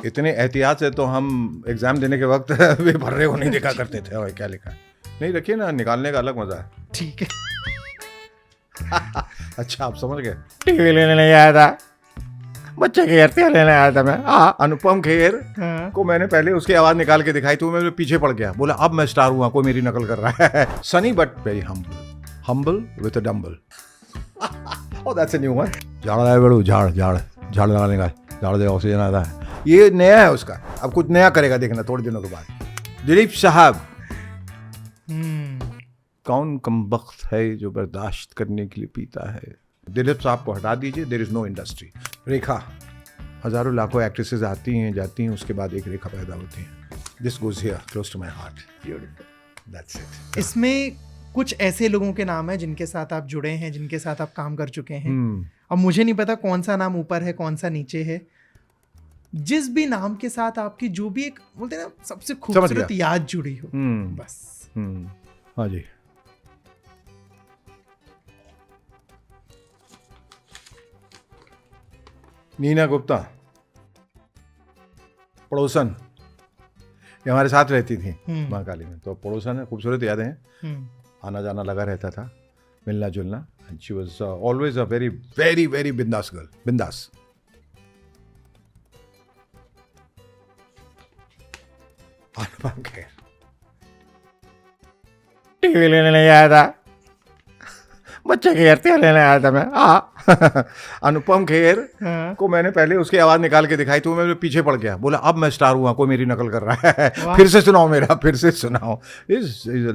इतने एहतियात से तो हम एग्जाम देने के वक्त वे भर्रे को नहीं देखा करते थे। और क्या लिखा है नहीं रखिए ना, निकालने का अलग मजा है। ठीक है। अच्छा आप समझ गए। टीवी लेने नहीं आया था, बच्चे की हत्या लेने आया था मैं। हाँ अनुपम खेर हाँ। को मैंने पहले उसकी आवाज निकाल के दिखाई तो मेरे पीछे पड़ गया, बोला अब मैं स्टार हुआ, कोई मेरी नकल कर रहा है। Sunny but very humble with a dumbbell. Oh that's a new one. झाड़ लगाए बड़ू, झाड़ लगाने का, झाड़ दे ऑक्सीजन आता है, ये नया है उसका। अब कुछ नया करेगा देखना थोड़े दिनों के बाद। दिलीप साहब कौन कमबख्त है जो बर्दाश्त करने के लिए पीता है। दिलीप साहब को हटा दीजिए, देयर इज नो इंडस्ट्री। रेखा, हजारों लाखों एक्ट्रेसेस आती हैं जाती हैं, उसके बाद एक रेखा पैदा होती है। This goes here close to my heart. Beautiful, that's it. इसमें कुछ ऐसे लोगों के नाम हैं जिनके साथ आप जुड़े हैं, जिनके साथ आप काम कर चुके हैं। अब मुझे नहीं पता कौन सा नाम ऊपर है कौन सा नीचे है। जिस भी नाम के साथ आपकी जो भी एक बोलते हैं ना सबसे खूबसूरत याद जुड़ी हो, बस। हाँ जी। नीना गुप्ता, पड़ोसन, ये हमारे साथ रहती थी महाकाली में, तो पड़ोसन है, खूबसूरत यादें हैं। आना जाना लगा रहता था, मिलना जुलना। And she was always a very very very बिंदास गर्ल। बिंदास। अनुपम खेर, टीवी लेने नहीं आया था, बच्चे की हत्या लेने आया था मैं। हाँ। अनुपम खेर हाँ। को मैंने पहले उसकी आवाज निकाल के दिखाई तो मेरे पीछे पड़ गया, बोला अब मैं स्टार हुआ, कोई मेरी नकल कर रहा है। फिर से सुनाओ। Is a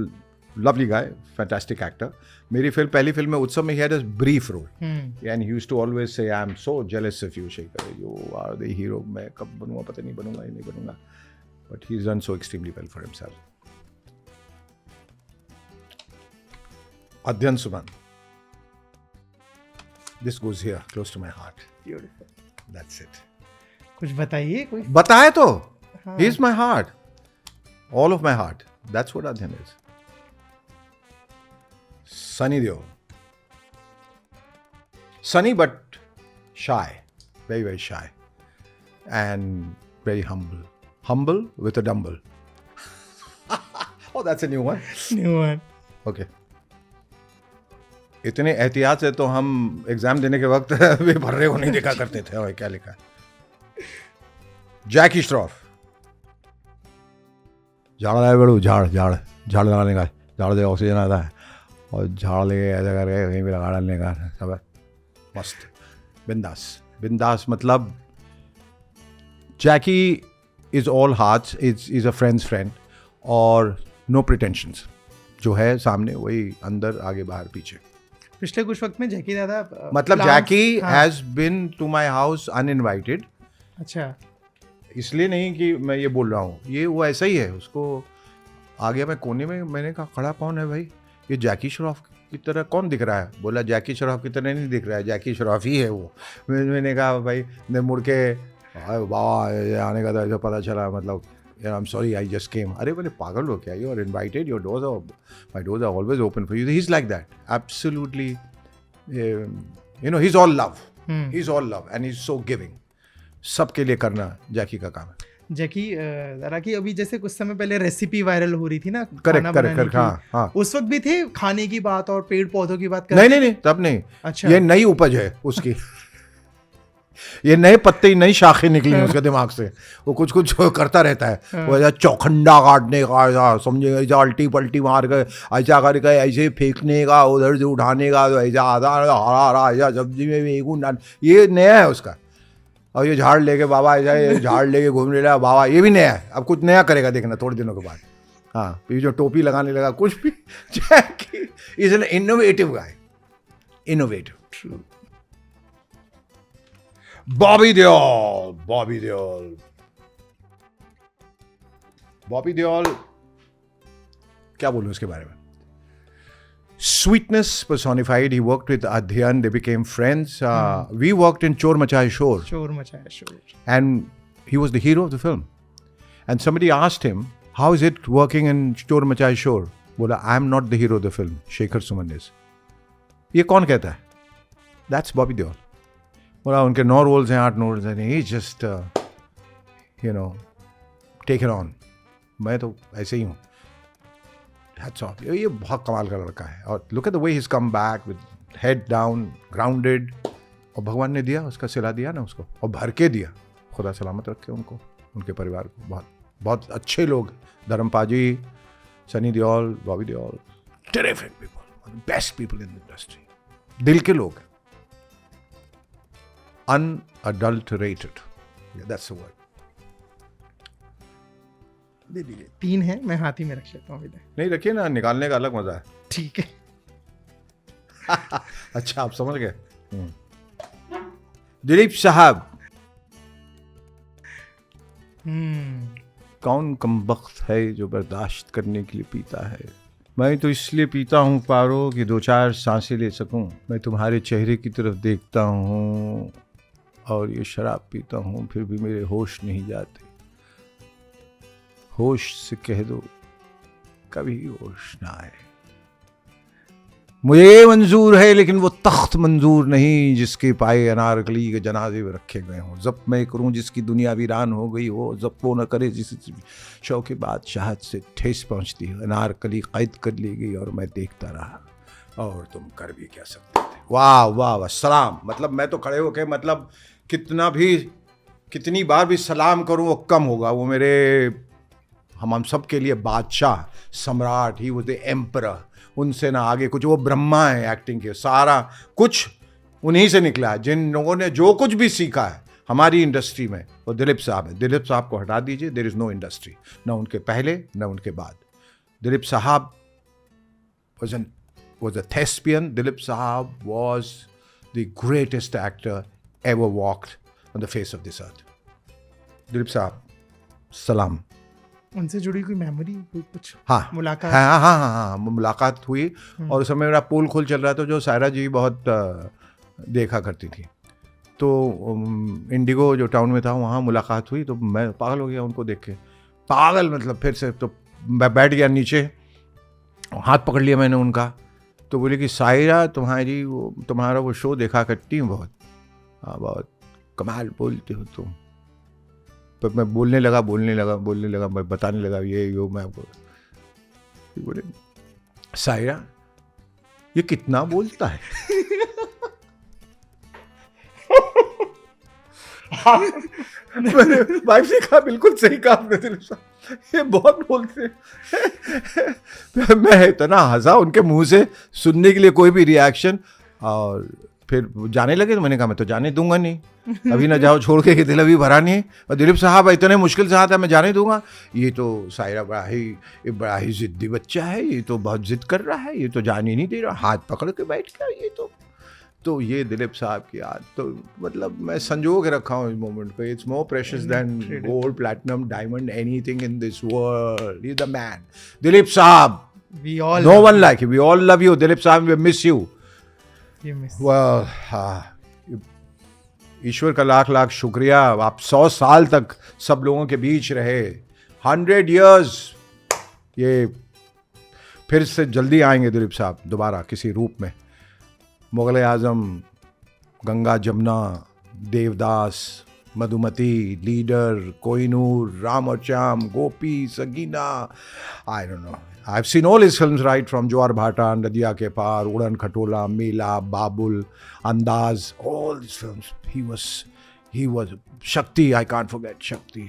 lovely guy, fantastic actor. मेरी पहली फिल्म में उत्सव में he had a brief role and he used to always say I am so jealous of you Shekhar, you are the hero. मैं कब बनूंगा पता नहीं, बनूंगा ही नहीं बनूंगा, but he is done so extremely well for himself. Adhyayan Suman, this goes here close to my heart. Beautiful, that's it. कुछ बताइए कोई। बताए तो, he is my heart, all of my heart, that's what Adhyayan is. Sunny Deol, Sunny but shy, very very shy and very humble with a dumbbell. Oh that's a new one. New one. Okay. इतने एहतियात से तो हम एग्जाम देने के वक्त वे भर्रे को नहीं देखा करते थे। और क्या लिखा है। जैकी श्रॉफ, झाड़ लगाए बड़ू, झाड़ लगाने का, झाड़ दे ऑक्सीजन आता है, और झाड़ लेके ऐसा करके कहीं भी लगा डालने का सब है। मस्त। बिंदास मतलब Jackie is all hearts, is a friends friend, और नो प्रिटेंशंस। जो है सामने वही, अंदर आगे बाहर पीछे। पिछले कुछ वक्त में जैकी दादा मतलब Jackie has been to my house uninvited. अच्छा, इसलिए नहीं कि मैं ये बोल रहा हूँ, ये वो ऐसा ही है। उसको आ गया मैं कोने में, मैंने कहा खड़ा कौन है भाई, ये जैकी श्रॉफ की तरह कौन दिख रहा है। बोला जैकी श्रॉफ की तरह नहीं दिख रहा है, जैकी श्रॉफ ही है वो। मैंने कहा भाई, ने मुड़ के बाबा आने का था, ऐसा पता चला, मतलब I am sorry I just came. अरे बोले पागल हो क्या, you are invited, your doors are, my doors are always open for you. He is like that, absolutely, you know, he is all love, he is all love and he is so giving. सबके लिए करना जैकी का काम है। जैकी जरा की अभी जैसे कुछ समय पहले रेसिपी वायरल हो रही थी ना, करेक्ट, हाँ। उस वक्त भी थे खाने की बात और पेड़ पौधों की बात नहीं, तब नहीं। अच्छा, ये नई उपज है उसकी। ये नए पत्ते, नई शाखें निकली हैं उसके दिमाग से। वो कुछ करता रहता है। वो ऐसा चौखंडा काटने का, ऐसा समझेगा, ऐसा अल्टी पल्टी मार कर, ऐसा करके ऐसे फेंकने का, उधर से उठाने का, तो ऐसा आधा हरा ऐसा सब्जी में भी, ये नया है उसका। और ये झाड़ लेके बाबा, ऐसा ये झाड़ लेके घूमने लगा बाबा, ये भी नया है। अब कुछ नया करेगा देखना थोड़े दिनों के बाद। हाँ, ये जो टोपी लगाने लगा, कुछ भी। Jackie is an innovative guy, innovative. True. Bobby Deol, क्या बोलूं इसके बारे में। Sweetness personified. He worked with Adhyan. They became friends. We worked in Chor Machaye Shor. And he was the hero of the film. And somebody asked him, how is it working in Chor Machaye Shor? Bola, I am not the hero of the film. Shekhar Suman is. ये कौन कहता है? That's Bobby Deol. बोला उनके 9 roles हैं, 8 roles हैं. You know take it on. मैं तो ऐसे ही हूँ। हैट्स ऑफ, ये बहुत कमाल का लड़का है। और look at the way he is come back with head down, grounded, और भगवान ने दिया, उसका सिला दिया ना उसको, और भर के दिया। खुदा सलामत रखे उनको, उनके परिवार को। बहुत बहुत अच्छे लोग, Dharmpal ji, Sunny Deol, Bobby Deol, terrific people, best people in the industry, दिल के लोग, अनअडल्टरेटेड, दैट्स द वर्ड। दे दीजिए। 3 है, मैं हाथी में रख लेता हूँ विनय। नहीं रखिए ना, निकालने का अलग मजा है। ठीक है। अच्छा आप समझ गए। दिलीप साहब, कौन कमबख्त है जो बर्दाश्त करने के लिए पीता है? मैं तो इसलिए पीता हूँ पारो कि 2-4 सांसें ले सकूं। मैं तुम्हारे चेहरे की तरफ देखता हूँ और ये शराब पीता हूँ, फिर भी मेरे होश नहीं जाते। होश से कह दो कभी होश ना आए। मुझे मंजूर है लेकिन वो तख्त मंजूर नहीं जिसके पाए अनारकली के जनाजे में रखे गए हों। जब मैं करूं जिसकी दुनिया वीरान हो गई हो, जब वो न करे जिस शौक़े बादशाहत से ठेस पहुंचती हो। अनारकली कैद कर ली गई और मैं देखता रहा, और तुम कर भी क्या सकते थे। वाह वाह वाह, सलाम। मतलब मैं तो खड़े होके, मतलब कितनी बार भी सलाम करूं वो कम होगा। वो मेरे हम सब के लिए बादशाह, सम्राट, ही वाज द एम्परर। उनसे ना आगे कुछ, वो ब्रह्मा है एक्टिंग के। सारा कुछ उन्हीं से निकला है। जिन लोगों ने जो कुछ भी सीखा है हमारी इंडस्ट्री में, वो दिलीप साहब है। दिलीप साहब को हटा दीजिए, देयर इज नो इंडस्ट्री, ना उनके पहले ना उनके बाद। दिलीप साहब was a thespian. Dilip Sahab was the greatest actor ever walked on the face of this earth. Dilip साहब, सलाम। उनसे जुड़ी कोई मेमोरी, कोई कुछ हाँ मुलाकात? हाँ, मुलाकात हुई। और उस समय मेरा पोल खोल चल रहा था, जो सायरा जी बहुत देखा करती थी। तो इंडिगो जो टाउन में था, वहाँ मुलाकात हुई। तो मैं पागल हो गया उनको देख के, पागल मतलब। फिर से तो बैठ गया नीचे, हाथ पकड़ लिया मैंने उनका। तो बोले कि सायरा तुम्हारा वो शो देखा करती हूँ बहुत। हाँ, बहुत कमाल बोलते हो तुम। पर मैं बोलने लगा, मैं बताने लगा ये मैं आपको। बोले सायरा ये कितना बोलता है। मैंने वाइफ ने कहा, बिल्कुल सही कहा आपने दिलीप साहब, ये बहुत बोलते हैं। मैं इतना हंसा उनके मुंह से सुनने के लिए कोई भी रिएक्शन। और फिर जाने लगे, तो मैंने कहा मैं तो जाने दूंगा नहीं, अभी ना जाओ छोड़ के, कि दिल अभी भरा नहीं है। और दिलीप साहब इतने मुश्किल से आता है, मैं जाने दूंगा। ये तो सायरा बड़ा ही जिद्दी बच्चा है, ये तो बहुत जिद कर रहा है, ये तो जाने ही नहीं दे रहा, हाथ पकड़ के बैठ गया। ये तो ये दिलीप साहब की याद तो मतलब मैं संजो के रखा हूँ इस मोमेंट को। It's more precious than gold, platinum, diamond, anything in this world. He the man, Dilip Sahab. No one like you, we all love you Dilip Sahab, we miss you. ईश्वर का लाख लाख शुक्रिया, आप 100 साल तक सब लोगों के बीच रहे। 100 years। ये फिर से जल्दी आएंगे दिलीप साहब दोबारा किसी रूप में। मुगल आजम, गंगा जमुना, देवदास, मधुमती, लीडर, कोहिनूर, राम और Shyam, Gopi, Sagina, I don't know. I've seen all his films, right from Jawar Bhata, Nadiya Ke Paar, Udan Khatola, Mela, Babul, Andaz, all these films. He was Shakti, I can't forget Shakti.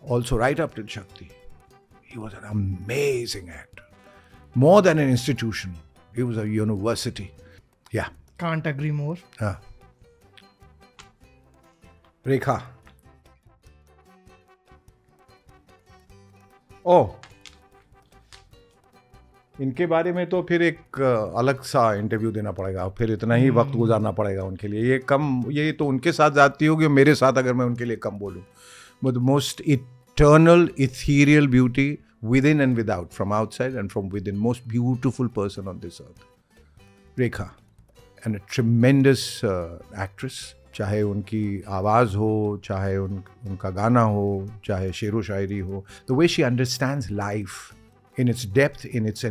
Also right up till Shakti. He was an amazing actor. More than an institution. He was a university. Yeah. Can't agree more. Rekha. Oh. इनके बारे में तो फिर एक अलग सा interview देना पड़ेगा, फिर इतना ही वक्त गुजारना पड़ेगा उनके लिए। ये तो उनके साथ जाती होगी, मेरे साथ अगर मैं उनके लिए कम बोलूँ। But the most eternal ethereal beauty with in and without, from outside and from with in, most beautiful person on this earth, Rekha. And a tremendous actress. चाहे उनकी आवाज़ हो, चाहे उनका गाना हो, चाहे शेर व शायरी हो, the way she understands life in its depth, in its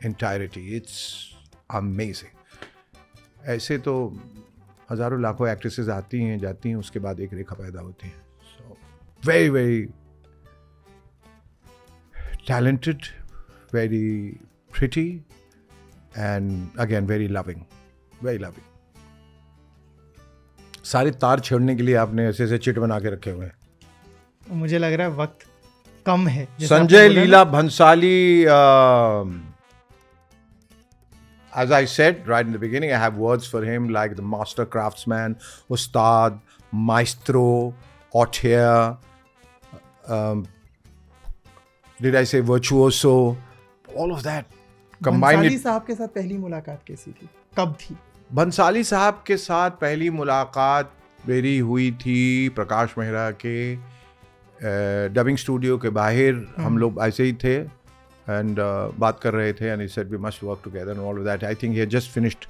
entirety, it's amazing. ऐसे तो हज़ारों लाखों एक्ट्रेसेस आती हैं जाती हैं, उसके बाद एक रेखा पैदा होती है। So very very talented, very pretty, and again very loving, very loving. सारे तार छेड़ने के लिए आपने ऐसे ऐसे चिट बना के रखे हुए हैं. मुझे लग रहा है वक्त कम है. जैसे संजय आपने बोला Leela Bhansali, as I said right in the beginning, I have words for him like the master craftsman, ustad, maestro, auteur, did I say virtuoso, all of that combined. Bhansali साहब के साथ पहली मुलाकात कैसी थी, कब थी? भंसाली साहब के साथ पहली मुलाकात मेरी हुई थी प्रकाश मेहरा के डबिंग स्टूडियो के बाहर. हम लोग ऐसे ही थे एंड बात कर रहे थे, and he said we must work together and all of that. I think he had just finished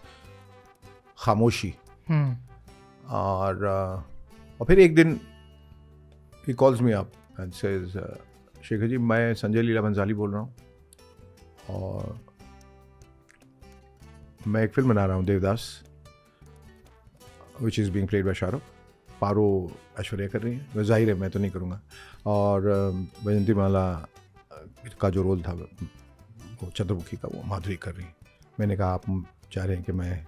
Khamoshi. और फिर एक दिन he calls me up and says, Shekhar ji मैं संजय लीला भंसाली बोल रहा हूँ और मैं एक फिल्म बना रहा हूँ Devdas, which is being played by Shahrukh. Paro Aishwarya कर रही है, जाहिर है मैं तो नहीं करूँगा. और वैजंती माला का जो रोल था वो चंद्रमुखी का, वो माधुरी कर रही है. मैंने कहा आप चाह रहे हैं कि मैं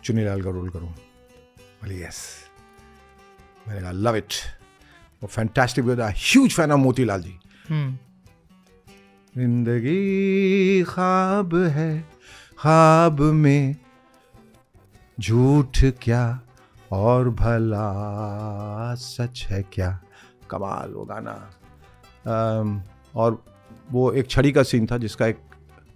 चुन्नीलाल का रोल करूँ? बोले यस. मैंने कहा लव इट. वो fantastic, with a huge fan of Motilal ji. जिंदगी ख्वाब है, ख्वाब में झूठ क्या और भला सच है क्या. कमाल वो गाना. और वो एक छड़ी का सीन था जिसका एक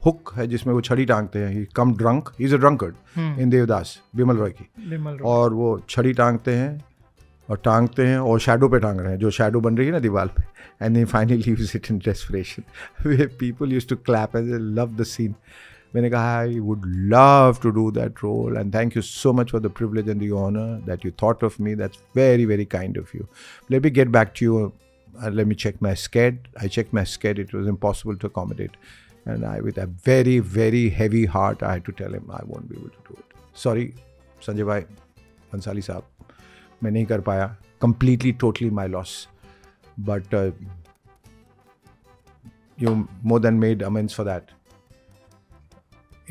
हुक है जिसमें वो छड़ी टांगते हैं. He come drunk, he is a drunkard in Devdas, Bimal Roy की. और वो छड़ी टांगते हैं और शैडो पे टांग रहे हैं, जो शैडो बन रही है ना दीवार पे. And he finally leaves it in desperation. People used to clap and they love the scene. मैंने कहा I would love to do that role and thank you so much for the privilege and the honour that you thought of me. That's very very kind of you. Let me get back to you. Let me check my sched. I checked my sched. It was impossible to accommodate. And I, with a very, very heavy heart, I had to tell him I won't be able to do it. Sorry, Sanjay bhai, Bhansali saab, मैं नहीं कर पाया. Completely, totally my loss. But you more than made amends for that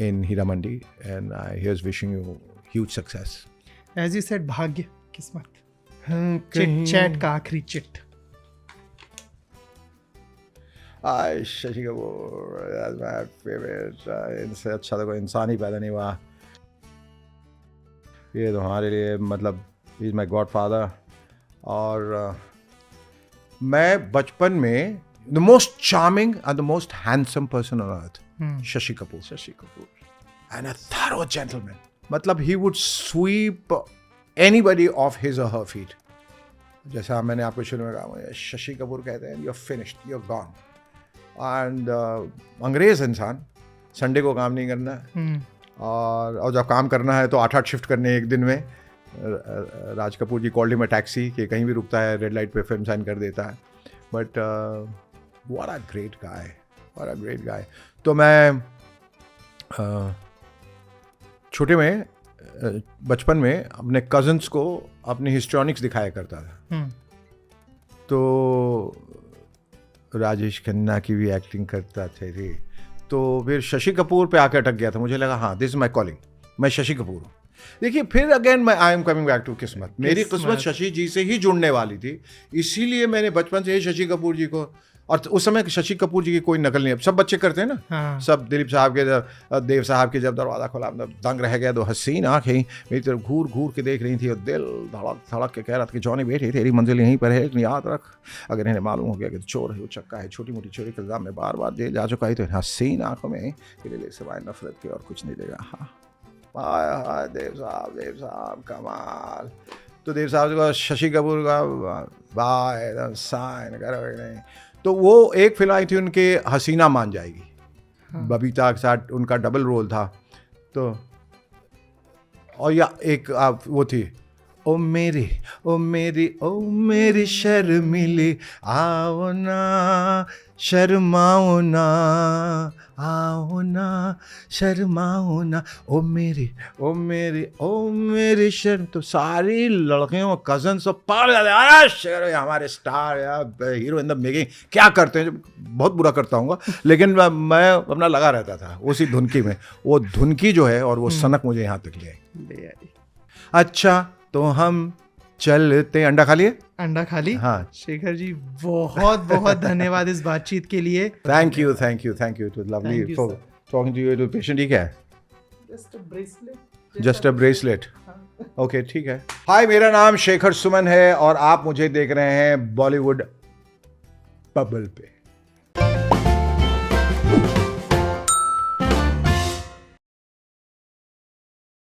in Hiramandi. And here's wishing you huge success. As you said, भाग्य, किस्मत. Chit chat का आखिरी chit. Shashi Kapoor, that's my favorite. इनसे अच्छा तो कोई इंसान ही पैदा नहीं हुआ. ये तो हमारे लिए मतलब he is my godfather. और मैं बचपन में the most charming and the most handsome person on earth, Shashi Kapoor, and a thorough gentleman. मतलब he would sweep anybody off his or her feet. जैसा मैंने आपको शुरू में कहा, शशि कपूर कहते हैं you're finished, you're gone. And अंग्रेज़ इंसान, संडे को काम नहीं करना है. और जब काम करना है तो 8 शिफ्ट करने एक दिन में. राज कपूर जी कॉल्ड हिम अ टैक्सी कि कहीं भी रुकता है रेड लाइट पे फिल्म साइन कर देता है. But what a great guy. तो मैं छोटे में बचपन में अपने कज़न्स को अपनी हिस्ट्रॉनिक्स दिखाया करता था. तो राजेश खन्ना की भी एक्टिंग करता थे. तो फिर शशि कपूर पे आकर अटक गया था. मुझे लगा हाँ दिस इज माई कॉलिंग, मैं शशि कपूर हूँ. देखिए फिर अगेन मैं I am coming back to किस्मत. मेरी किस्मत शशि जी से ही जुड़ने वाली थी. इसीलिए मैंने बचपन से ही शशि कपूर जी को, और उस समय शशि कपूर जी की कोई नकल नहीं. अब सब बच्चे करते हैं ना. हाँ. सब दिलीप साहब के जब देव साहब के जब दरवाज़ा खोला दंग रह गया. तो हसीन आँखें मेरी तरफ घूर घूर के देख रही थी और दिल धड़क धड़क के कह रहा था कि जॉनी बेटे तेरी मंजिल यहीं पर है, लेकिन याद रख अगर इन्हें मालूम हो गया कि चोर है, वो चक्का है, छोटी मोटी चोरी के इल्ज़ाम में बार बार जेल जा चुका है, तो हसीन आँखों में तेरे लिए सिवाय नफरत के और कुछ नहीं देगा. हाँ देव साहब कमाल. तो देव साहब का शशि कपूर का बाय साइन करो नहीं. तो वो एक फिल्म आई थी उनके, हसीना मान जाएगी. बबीता के साथ उनका डबल रोल था. तो और या एक वो थी ओ मेरी शर्मिली, आओ ना शर्माओ ना, आओ ना शर्माओ ना, ओ मेरी शर्म। तो सारी लड़कियों कजन सब पागल हो जाते, शेर है हमारे स्टार यार, हीरो इन द मेकिंग, क्या करते हैं। बहुत बुरा करता हूँ लेकिन मैं अपना लगा रहता था उसी धुनकी में। वो धुनकी जो है और वो सनक मुझे यहाँ तक ले आई। अच्छा तो हम चलते, अंडा खा लिए? अंडा खा ली। हाँ शेखर जी बहुत बहुत धन्यवाद इस बातचीत के लिए। Thank you it was lovely for talking to you. तो पेशेंट ठीक है? Just a bracelet. ओके ठीक है। हाय, मेरा नाम शेखर सुमन है और आप मुझे देख रहे हैं बॉलीवुड बबल पे।